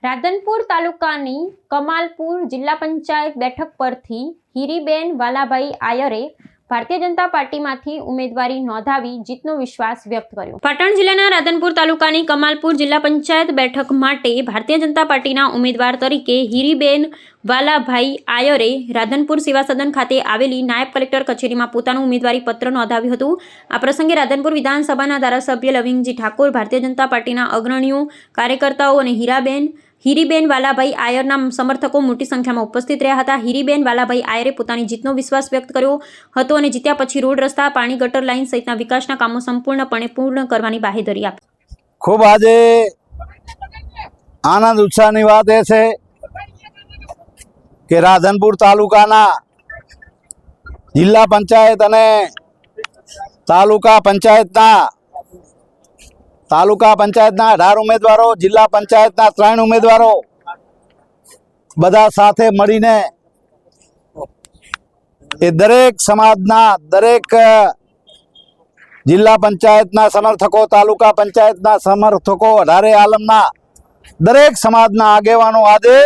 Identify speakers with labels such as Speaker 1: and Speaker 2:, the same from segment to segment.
Speaker 1: રાધનપુર તાલુકાની કમાલપુર જિલ્લા પંચાયત બેઠક પરથી હીરીબેન વાલાભાઈ આયરે ભારતીય જનતા પાર્ટીમાંથી ઉમેદવારી નોંધાવી જીતનો વિશ્વાસ વ્યક્ત કર્યો। પાટણ જિલ્લાના રાધનપુર તાલુકાની કમાલપુર જિલ્લા પંચાયત બેઠક માટે ભારતીય જનતા પાર્ટીના ઉમેદવાર તરીકે હીરીબેન વાલાભાઈ આયરે રાધનપુર સેવા સદન ખાતે આવેલી નાયબ કલેક્ટર કચેરીમાં પોતાનું ઉમેદવારી પત્ર નોંધાવ્યું હતું। આ પ્રસંગે રાધનપુર વિધાનસભાના ધારાસભ્ય લવિંગજી ઠાકોર, ભારતીય જનતા પાર્ટીના અગ્રણીઓ, કાર્યકર્તાઓ અને હીરીબેન વાલાભાઈ આયરના સમર્થકો મોટી સંખ્યામાં ઉપસ્થિત રહ્યા હતા। હીરીબેન વાલાભાઈ આયરે પોતાની જીતનો વિશ્વાસ વ્યક્ત કર્યો હતો અને જીત્યા પછી રોડ, રસ્તા, પાણી, ગટર લાઇન સહિતના વિકાસના કામો સંપૂર્ણપણે પૂર્ણ કરવાની બાહેધરી આપી।
Speaker 2: ખૂબ આજે આનંદ ઉત્સાહની વાત એ છે કે રાધનપુર તાલુકાના જિલ્લા પંચાયત અને તાલુકા પંચાયતના 18 ઉમેદવારો, જિલ્લા પંચાયતના 3 ઉમેદવારો બધા સાથે મળીને એ દરેક સમાજના, દરેક જિલ્લા પંચાયતના સમર્થકો, તાલુકા પંચાયતના સમર્થકો, 18 આલમના દરેક સમાજના આગેવાનો આજે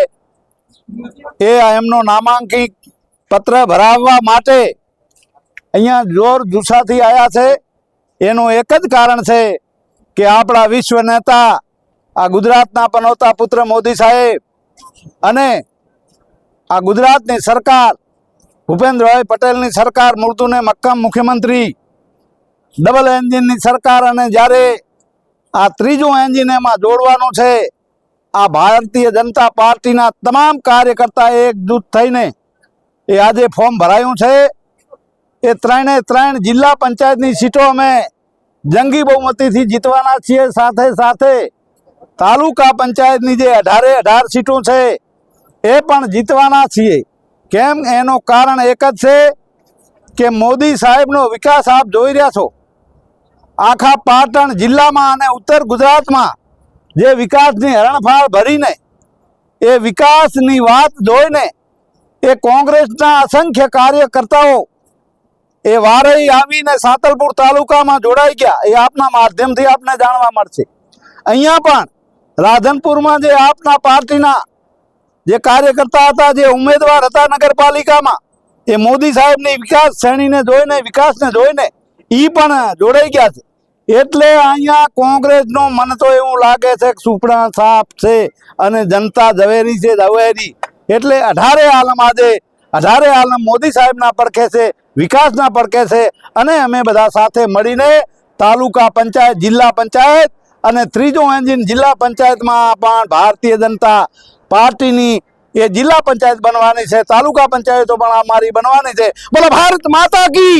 Speaker 2: એમનો નામાંકિત પત્ર ભરાવવા માટે અહીંયા જોર જુસ્સાથી આવ્યા છે। એનું એક જ કારણ છે કે આપણા વિશ્વ નેતા, આ ગુજરાતના પનોતા પુત્ર મોદી સાહેબ અને આ ગુજરાતની સરકાર, ભૂપેન્દ્રભાઈ પટેલની સરકાર, મૃદુ ને મક્કમ મુખ્યમંત્રી, ડબલ એન્જિનની સરકાર, અને જ્યારે આ ત્રીજું એન્જિન એમાં જોડવાનું છે, આ ભારતીય જનતા પાર્ટીના તમામ કાર્યકર્તા એકજૂથ થઈને એ આજે ફોર્મ ભરાયું છે। એ 3 જિલ્લા પંચાયતની સીટો અમે જંગી બહુમતીથી જીતવાના છીએ। સાથે સાથે તાલુકા પંચાયતની જે 18 સીટો છે એ પણ જીતવાના છીએ। કેમ? એનું કારણ એક જ છે કે મોદી સાહેબનો વિકાસ આપ જોઈ રહ્યા છો। આખા પાટણ જિલ્લામાં અને ઉત્તર ગુજરાતમાં જે વિકાસની હરણફાળ ભરીને એ વિકાસની વાત જોઈને એ કોંગ્રેસના અસંખ્ય કાર્યકર્તાઓ એ વારઈ આવીને સાતલપુર તાલુકામાં જોડાઈ ગયા। એ આપના માધ્યમથી આપને જાણવા મળશે। અહીંયા પણ રાધનપુરમાં જે આપના પાર્ટીના જે કાર્યકર્તા હતા, જે ઉમેદવાર હતા નગરપાલિકામાં, એ મોદી સાહેબની વિકાસ શ્રેણીને જોઈને, વિકાસને જોઈને એ પણ જોડાઈ ગયા છે। એટલે અહીંયા કોંગ્રેસનો મને તો એવું લાગે છે કે સુપડા સાપ છે અને જનતા ઝવેરી છે, ઝવેરી। એટલે 18 આલમ આજે 18 આલમ મોદી સાહેબના પડખે છે, વિકાસના પડખે છે, અને અમે બધા સાથે મળીને તાલુકા પંચાયત, જિલ્લા પંચાયત અને ત્રીજું એન્જિન જિલ્લા પંચાયતમાં પણ ભારતીય જનતા પાર્ટીની એ જિલ્લા પંચાયત બનવાની છે, તાલુકા પંચાયતો પણ અમારી બનવાની છે। બોલો ભારત માતા કી।